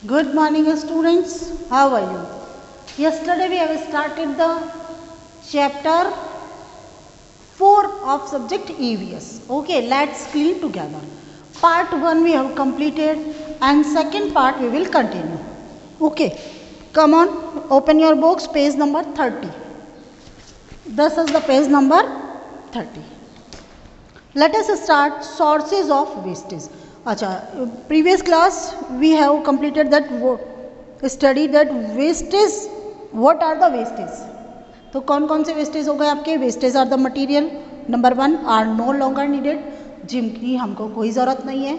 Good morning, students. How are you? Yesterday we have started the chapter 4 of subject EVS. Okay, let's clean together. Part 1 we have completed and second part we will continue. Okay, come on, open your books, page number 30. This is the page number 30. Let us start sources of wastage. अच्छा, previous class we have completed that study that wastage. What are the wastage? तो कौन कौन से wastage हो गए आपके? Wastage are the material. Number 1 are no longer needed, जिनकी हमको कोई ज़रूरत नहीं है.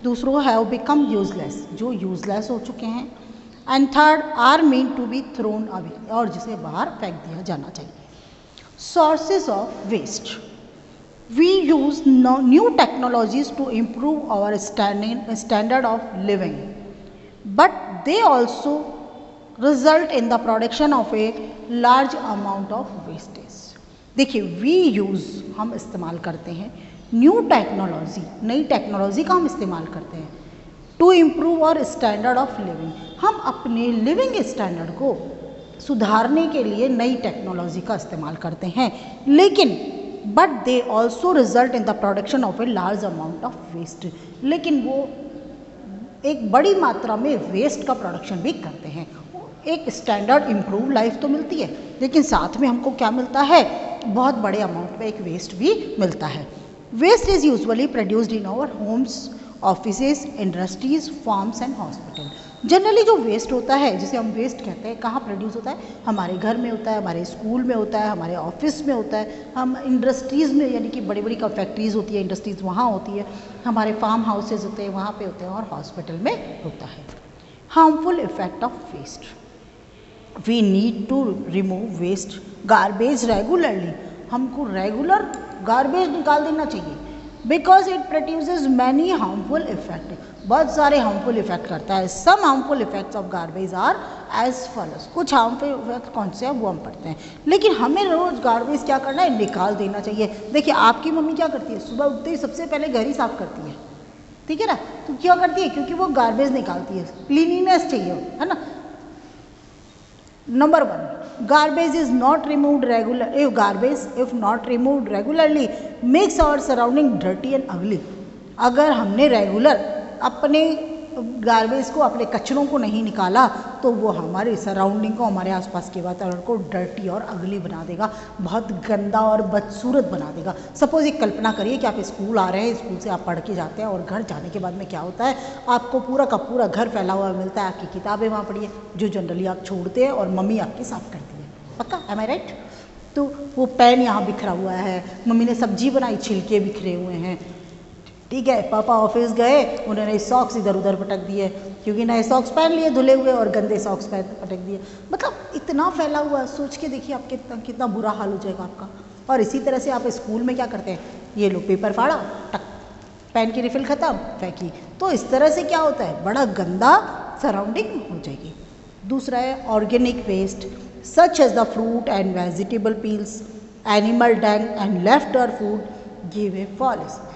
दूसरों हैव बिकम यूजलेस, जो यूजलेस हो चुके हैं. And third are meant to be thrown away, और जिसे बाहर फेंक दिया जाना चाहिए. Sources of waste. We use new technologies to improve our standard of living, but they also result in the production of a large amount of wastage. देखिए, we use हम इस्तेमाल करते हैं न्यू टेक्नोलॉजी, नई टेक्नोलॉजी का हम इस्तेमाल करते हैं टू इम्प्रूव और स्टैंडर्ड ऑफ लिविंग. हम अपने लिविंग स्टैंडर्ड को सुधारने के लिए नई टेक्नोलॉजी का इस्तेमाल करते हैं, लेकिन but they also result in the production of a large amount of waste. लेकिन वो एक बड़ी मात्रा में वेस्ट का प्रोडक्शन भी करते हैं. एक स्टैंडर्ड इम्प्रूव लाइफ तो मिलती है, लेकिन साथ में हमको क्या मिलता है? बहुत बड़े अमाउंट में एक वेस्ट भी मिलता है. Waste is usually produced in our homes, offices, industries, farms and hospital. Generally जो वेस्ट होता है, जिसे हम वेस्ट कहते हैं, कहाँ प्रोड्यूस होता है? हमारे घर में होता है, हमारे स्कूल में होता है, हमारे ऑफिस में होता है, हम इंडस्ट्रीज़ में, यानी कि बड़ी बड़ी फैक्ट्रीज़ होती है, इंडस्ट्रीज़ वहाँ होती है, हमारे फार्म हाउसेज होते हैं वहाँ पे होते हैं, और हॉस्पिटल में होता है. Harmful effect of waste. We need to remove waste garbage regularly. हमको रेगुलर गार्बेज निकाल देना चाहिए, because it produces many harmful effect. बहुत सारे हार्मफुल इफेक्ट करता है. Some harmful effects of garbage are as follows. कुछ हार्मफुल इफेक्ट कौन से हैं वो हम पढ़ते हैं, लेकिन हमें रोज गार्बेज क्या करना है? निकाल देना चाहिए. देखिए, आपकी मम्मी क्या करती है? सुबह उठते ही सबसे पहले घर ही साफ करती है, ठीक है ना? तो क्या करती है? क्योंकि वो गार्बेज निकालती है, क्लीनिनेस चाहिए, है ना? Number 1, garbage is not removed regular. If not removed regularly, makes our surrounding dirty and ugly. अगर हमने रेगुलर अपने गार्बेज को, अपने कचरों को नहीं निकाला, तो वो हमारे सराउंडिंग को, हमारे आसपास के वातावरण को डर्टी और अगली बना देगा, बहुत गंदा और बदसूरत बना देगा. सपोज एक कल्पना करिए कि आप स्कूल आ रहे हैं, स्कूल से आप पढ़ के जाते हैं, और घर जाने के बाद में क्या होता है? आपको पूरा का पूरा घर फैला हुआ मिलता है. आपकी किताबें वहाँ पड़ी है, जो जनरली आप छोड़ते हैं, और मम्मी आपकी साफ़ करती है. पक्का? एम आई राइट? तो वो पेन यहाँ बिखरा हुआ है, मम्मी ने सब्जी बनाई, छिलके बिखरे हुए हैं, ठीक है? पापा ऑफिस गए, उन्होंने सॉक्स इधर उधर पटक दिए, क्योंकि नए सॉक्स पहन लिए धुले हुए, और गंदे सॉक्स पटक दिए. मतलब इतना फैला हुआ है, सोच के देखिए आप कितना बुरा हाल हो जाएगा आपका. और इसी तरह से आप स्कूल में क्या करते हैं? ये लो पेपर फाड़ा, टक, पेन की रिफिल ख़त्म, फेंकी. तो इस तरह से क्या होता है? बड़ा गंदा सराउंडिंग हो जाएगी. दूसरा है organic waste, such as the fruit and vegetable peels, animal dung and left over food give a foul smell.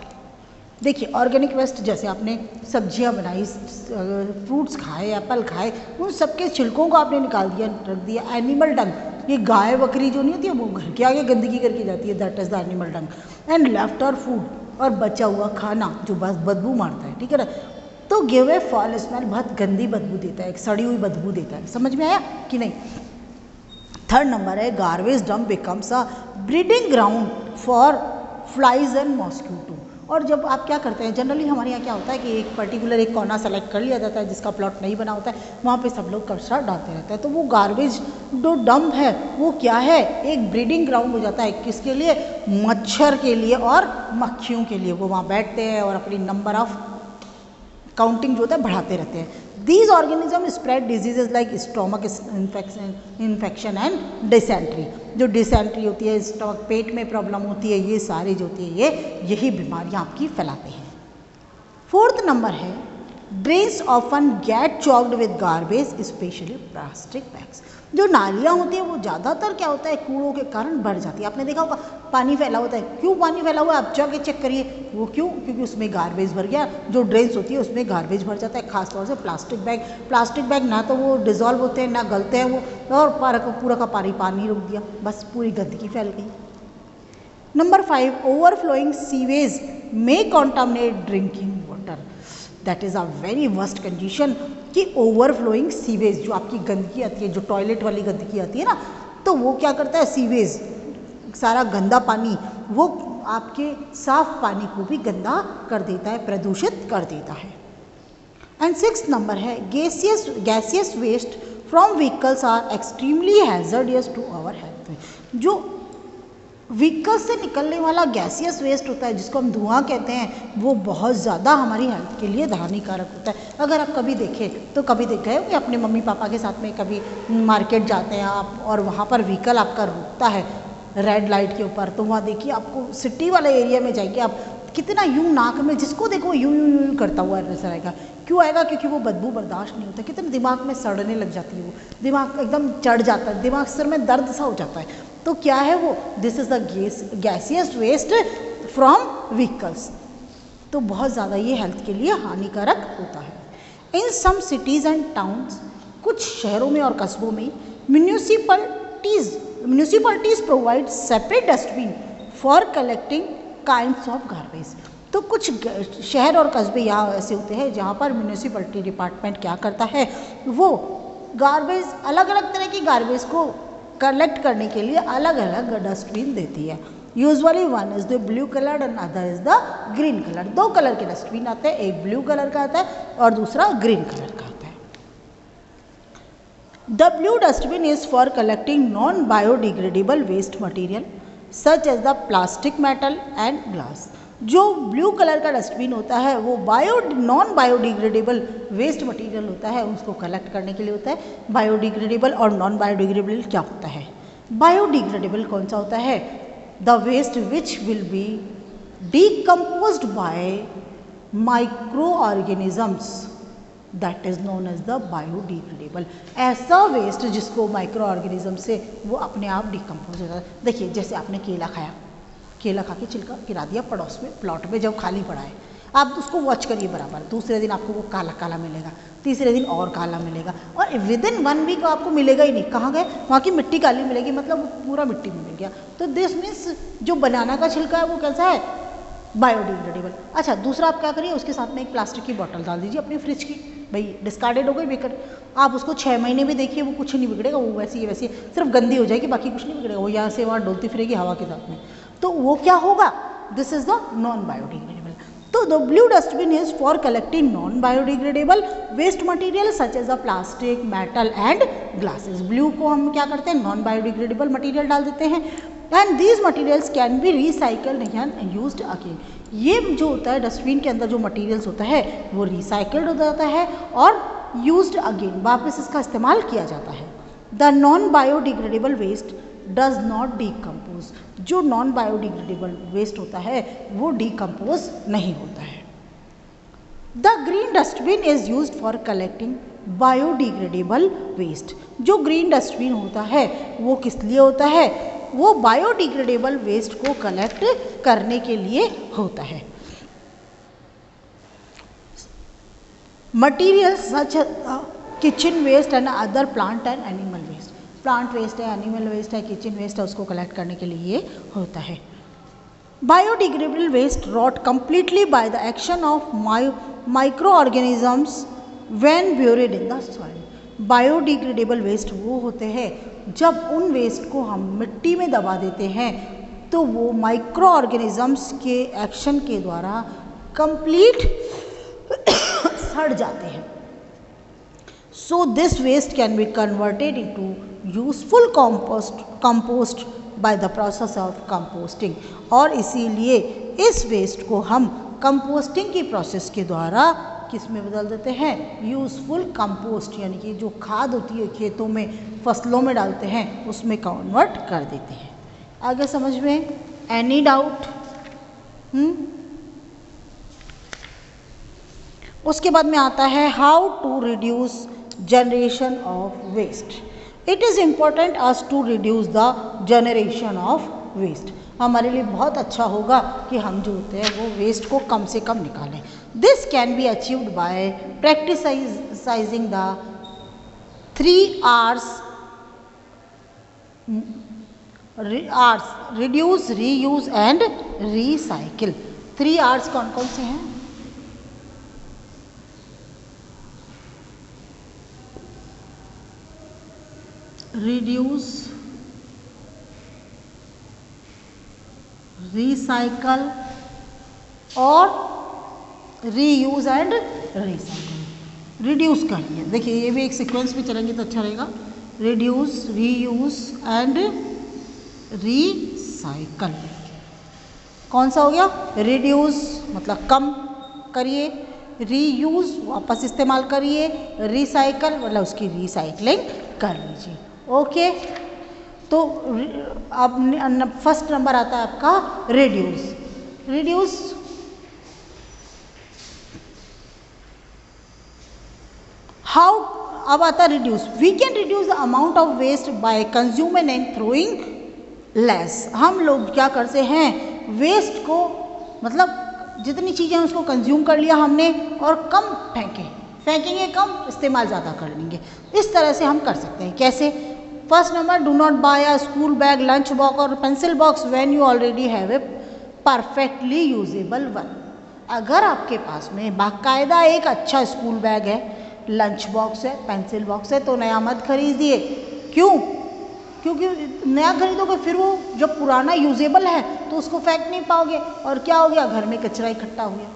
देखिए, ऑर्गेनिक वेस्ट, जैसे आपने सब्जियां बनाई, फ्रूट्स खाए, एप्पल खाए, उन सबके छिलकों को आपने निकाल दिया, रख दिया. एनिमल डंग, ये गाय बकरी जो नहीं होती है, वो घर के आगे गंदगी करके जाती है, that is the animal dung. And left over food, और बचा हुआ खाना जो बस बदबू मारता है, ठीक है ना? तो गिव ए फॉल स्मेल, बहुत गंदी बदबू देता है, एक सड़ी हुई बदबू देता है. समझ में आया कि नहीं? थर्ड नंबर है garbage dump becomes a breeding ground for flies and mosquito. और जब आप क्या करते हैं, जनरली हमारे यहाँ क्या होता है कि एक पर्टिकुलर एक कोना सेलेक्ट कर लिया जाता है, जिसका प्लॉट नहीं बना होता है, वहाँ पे सब लोग कचरा डालते रहते हैं. तो वो गार्बेज जो डंप है, वो क्या है? एक ब्रीडिंग ग्राउंड हो जाता है. किसके लिए? मच्छर के लिए और मक्खियों के लिए. वो वहाँ बैठते हैं और अपनी नंबर ऑफ काउंटिंग जो होता है बढ़ाते रहते हैं. These organisms spread diseases like stomach infection and dysentery. जो डिसेंट्री होती है, स्टमक पेट में प्रॉब्लम होती है, ये सारी जो होती है, यही बीमारियां आपकी फैलाते हैं. फोर्थ नंबर है drains often get choked with garbage, specially plastic bags. जो नालियाँ होती हैं वो ज़्यादातर क्या होता है, कूड़ों के कारण भर जाती है। आपने देखा होगा पानी फैला होता है, क्यों पानी फैला हुआ है आप जाके चेक करिए, वो क्यों, क्योंकि उसमें गार्बेज भर गया, जो ड्रेन्स होती है उसमें गार्बेज भर जाता है, खासतौर से प्लास्टिक बैग ना तो वो डिज़ोल्व होते हैं ना गलते हैं वो, और पूरा का पानी रुक दिया, बस पूरी गंदगी फैल गई। नंबर 5, ओवरफ्लोइंग सीवेज में contaminate drinking water. That is a very worst condition कि ओवरफ्लोइंग सीवेज, जो आपकी गंदगी आती है, जो टॉयलेट वाली गंदगी आती है ना, तो वो क्या करता है, सीवेज सारा गंदा पानी वो आपके साफ पानी को भी गंदा कर देता है, प्रदूषित कर देता है। एंड 6 नंबर है, gaseous waste from vehicles are extremely hazardous to our health. जो व्हीकल्स से निकलने वाला गैसियस वेस्ट होता है, जिसको हम धुआं कहते हैं, वो बहुत ज़्यादा हमारी हेल्थ के लिए हानिकारक होता है। अगर आप कभी देखें तो कभी देखे हो कि अपने मम्मी पापा के साथ में कभी मार्केट जाते हैं आप और वहाँ पर व्हीकल आपका रुकता है रेड लाइट के ऊपर, तो वहाँ देखिए आपको सिटी वाले एरिया में जाएंगे आप, कितना यूं नाक में जिसको देखो यूं यूं यूं करता हुआ नजर आएगा। क्यों आएगा? क्योंकि वो बदबू बर्दाश्त नहीं होता, कितने दिमाग में सड़ने लग जाती है, वो दिमाग एकदम चढ़ जाता है, दिमाग सिर में दर्द सा हो जाता है। तो क्या है वो, this is the gaseous waste from vehicles. तो बहुत ज़्यादा ये हेल्थ के लिए हानिकारक होता है। In some cities and towns, कुछ शहरों में और कस्बों में municipalities provide separate dustbin for collecting kinds of garbage. तो कुछ शहर और कस्बे यहाँ ऐसे होते हैं जहाँ पर म्यूनिसिपलिटी डिपार्टमेंट क्या करता है, वो गार्बेज, अलग अलग तरह की गार्बेज को कलेक्ट करने के लिए अलग अलग डस्टबिन देती है। Usually one is the blue colour and other is the green colour. 2 colour के डस्टबिन आते हैं, एक ब्लू कलर का आता है और दूसरा ग्रीन कलर का आता है। The blue dustbin is for collecting non biodegradable waste material such as the plastic, metal and glass. जो ब्लू कलर का डस्टबिन होता है वो नॉन बायोडिग्रेडेबल वेस्ट मटेरियल होता है, उसको कलेक्ट करने के लिए होता है। बायोडिग्रेडेबल और नॉन बायोडिग्रेडेबल क्या होता है? बायोडिग्रेडेबल कौन सा होता है? The waste which will be decomposed by micro organisms, that is known as the biodegradable. ऐसा वेस्ट जिसको माइक्रो ऑर्गेनिज्म से वो अपने आप डिकम्पोज हो जाता है। देखिए जैसे आपने केला खाया, केला खा के छिलका गिरा दिया पड़ोस में, प्लॉट में जब खाली पड़ा है, आप उसको वॉच करिए बराबर, दूसरे दिन आपको वो काला काला मिलेगा, तीसरे दिन और काला मिलेगा, और विद इन 1 वीक आपको मिलेगा ही नहीं। कहाँ गए? वहाँ की मिट्टी काली मिलेगी, मतलब वो पूरा मिट्टी में मिल गया। तो दिस मीन्स जो बनाना का छिलका है वो कैसा है? बायोडिग्रेडेबल। अच्छा, दूसरा आप क्या करिए, उसके साथ में एक प्लास्टिक की बोतल डाल दीजिए अपनी फ्रिज की, भाई डिस्कार्डेड हो गई, बेकार। आप उसको 6 महीने भी देखिए वो कुछ नहीं बिगड़ेगा, वो वैसी वैसी सिर्फ गंदी हो जाएगी, बाकी कुछ नहीं बिगड़ेगा, वो यहाँ से वहाँ डोलती फिरेगी हवा के साथ में। तो वो क्या होगा? This is the non biodegradable. तो the blue dustbin is for collecting non biodegradable waste material such as a plastic, metal and glasses. Blue को हम क्या करते हैं? नॉन बायोडिग्रेडेबल मटेरियल डाल देते हैं, and these materials can be recycled and used again. ये जो होता है डस्टबिन के अंदर जो मटेरियल्स होता है वो रिसाइकल्ड हो जाता है और यूज्ड अगेन, वापस इसका इस्तेमाल किया जाता है। The non biodegradable waste does not decompose. जो नॉन बायोडिग्रेडेबल वेस्ट होता है वो डीकम्पोज नहीं होता है। The green dustbin is used for collecting biodegradable waste. जो ग्रीन डस्टबिन होता है वो किस लिए होता है? वो बायोडिग्रेडेबल वेस्ट को कलेक्ट करने के लिए होता है। Materials such kitchen waste and other plant and animal waste. Plant waste है, एनिमल वेस्ट है, किचन वेस्ट है, उसको कलेक्ट करने के लिए होता है। Biodegradable waste rot completely by the action of microorganisms when buried in the soil. Biodegradable waste वो होते हैं जब उन वेस्ट को हम मिट्टी में दबा देते हैं तो वो माइक्रो ऑर्गेनिजम्स के एक्शन के द्वारा कंप्लीट सड़ जाते हैं। So this waste can be converted into useful compost by the process of composting. और इसीलिए इस वेस्ट को हम कंपोस्टिंग की प्रोसेस के द्वारा किस में बदल देते हैं? यूजफुल कंपोस्ट, यानी कि जो खाद होती है खेतों में फसलों में डालते हैं उसमें कन्वर्ट कर देते हैं। आगे समझ में? Any doubt? उसके बाद में आता है how to reduce generation of waste. It is important us to reduce the generation of waste. हमारे लिए बहुत अच्छा होगा कि हम जो होते हैं वो वेस्ट को कम से कम निकालें। This can be achieved by practising the 3 R's reduce, reuse and recycle. 3 R's कौन कौन से हैं? रिड्यूस, रिसाइकल और रीयूज एंड रिसाइकल। रिड्यूस करिए, देखिए ये भी एक सीक्वेंस में चलेंगे तो अच्छा रहेगा। Reduce, reuse and recycle. कौन सा हो गया? रिड्यूस मतलब कम करिए, रीयूज वापस इस्तेमाल करिए, रिसाइकल मतलब उसकी रिसाइकलिंग कर लीजिए। ओके, तो अब फर्स्ट नंबर आता है आपका रिड्यूस। रिड्यूस हाउ, अब आता है reduce. We can reduce the amount of waste by consuming and throwing less. हम लोग क्या करते हैं, वेस्ट को मतलब जितनी चीज़ें उसको कंज्यूम कर लिया हमने और कम फेंकेंगे कम, इस्तेमाल ज़्यादा कर लेंगे। इस तरह से हम कर सकते हैं। कैसे? First number, do not buy a school bag, lunch box और pencil box when you already have a perfectly usable one. अगर आपके पास में बाकायदा एक अच्छा स्कूल बैग है, लंच बॉक्स है, पेंसिल बॉक्स है, तो नया मत खरीदिए। क्यों? क्योंकि नया खरीदोगे फिर वो जब पुराना यूजेबल है तो उसको फेंक नहीं पाओगे और क्या हो गया, घर में कचरा इकट्ठा हो गया।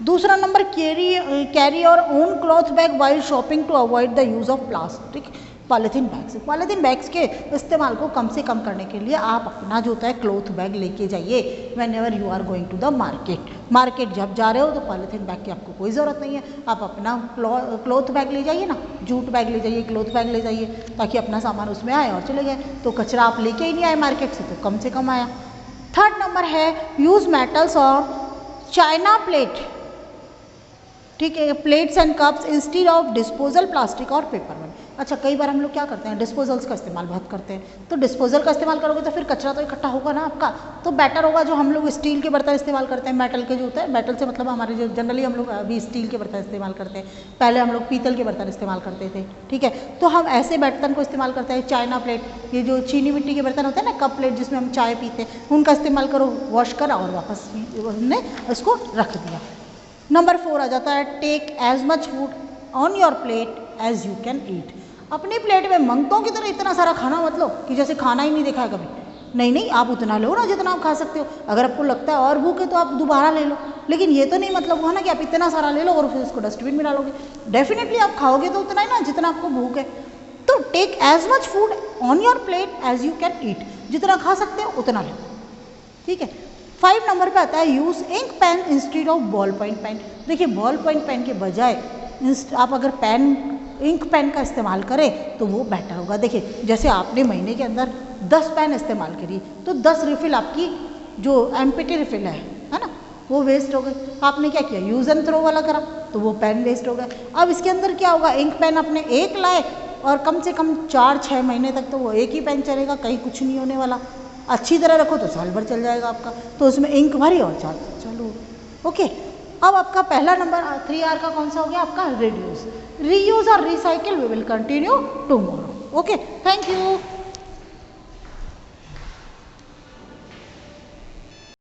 दूसरा number, carry our own cloth bag while shopping to avoid the use of plastic polythene bags. Polythene bags के इस्तेमाल को कम से कम करने के लिए आप अपना जो होता है क्लॉथ बैग लेके जाइए whenever you are going to the market जब जा रहे हो तो पॉलीथीन बैग की आपको कोई ज़रूरत नहीं है। आप अपना क्लॉथ बैग ले जाइए ना, जूट बैग ले जाइए, क्लॉथ बैग ले जाइए, ताकि अपना सामान उसमें आए और चले गए। तो कचरा आप लेके ही नहीं आए मार्केट से तो कम से कम आया। थर्ड नंबर है, यूज़ मेटल्स और चाइना प्लेट, ठीक है, plates and cups instead of disposal plastic और पेपर वन। अच्छा, कई बार हम लोग क्या करते हैं, डिस्पोजल्स का इस्तेमाल बहुत करते हैं। तो डिस्पोजल का इस्तेमाल करोगे तो फिर कचरा तो इकट्ठा होगा ना आपका, तो बेटर होगा जो हम लोग स्टील के बर्तन इस्तेमाल करते हैं, मेटल के जो होता है, मेटल से मतलब हमारे जो जनरली हम लोग अभी स्टील के बर्तन इस्तेमाल करते हैं, पहले हम लोग पीतल के बर्तन इस्तेमाल करते थे, ठीक है। तो हम ऐसे बर्तन को इस्तेमाल करते हैं। चाइना प्लेट, ये जो चीनी मिट्टी के बर्तन होते हैं ना, कप प्लेट जिसमें हम चाय पीते हैं, उनका इस्तेमाल करो, वॉश करा और वापस हमने उसको रख दिया। नंबर 4 आ जाता है, take as much food on your plate as you can eat. अपनी प्लेट में मंगतों की तरह इतना सारा खाना मत लो कि जैसे खाना ही नहीं देखा है कभी। नहीं, आप उतना लो ना जितना आप खा सकते हो। अगर आपको लगता है और भूख है तो आप दोबारा ले लो, लेकिन ये तो नहीं मतलब हुआ ना कि आप इतना सारा ले लो और फिर उसको डस्टबिन में डालोगे। डेफिनेटली आप खाओगे तो उतना ही ना जितना आपको भूख है। तो take as much food on your plate as you can eat, जितना खा सकते हो उतना लो, ठीक है। 5 नंबर पे आता है, use ink pen instead of ballpoint pen. देखिए, बॉल पॉइंट पेन के बजाय आप अगर इंक पेन का इस्तेमाल करें तो वो बेटर होगा। देखिए, जैसे आपने महीने के अंदर 10 पेन इस्तेमाल करी तो 10 रिफिल आपकी जो एम्प्टी रिफिल है ना, वो वेस्ट हो गई। आपने क्या किया, यूज़ एंड थ्रो वाला करा तो वो पेन वेस्ट हो गया। अब इसके अंदर क्या होगा, इंक पेन अपने एक लाए और कम से कम 4-6 महीने तक तो वो एक ही पेन चलेगा, कहीं कुछ नहीं होने वाला। अच्छी तरह रखो तो साल भर चल जाएगा आपका। तो उसमें इंक भरी और चलो, ओके। अब आपका पहला नंबर 3R का कौन सा हो गया, आपका रिड्यूस, रीयूज और recycle. We will continue tomorrow. Okay, thank you.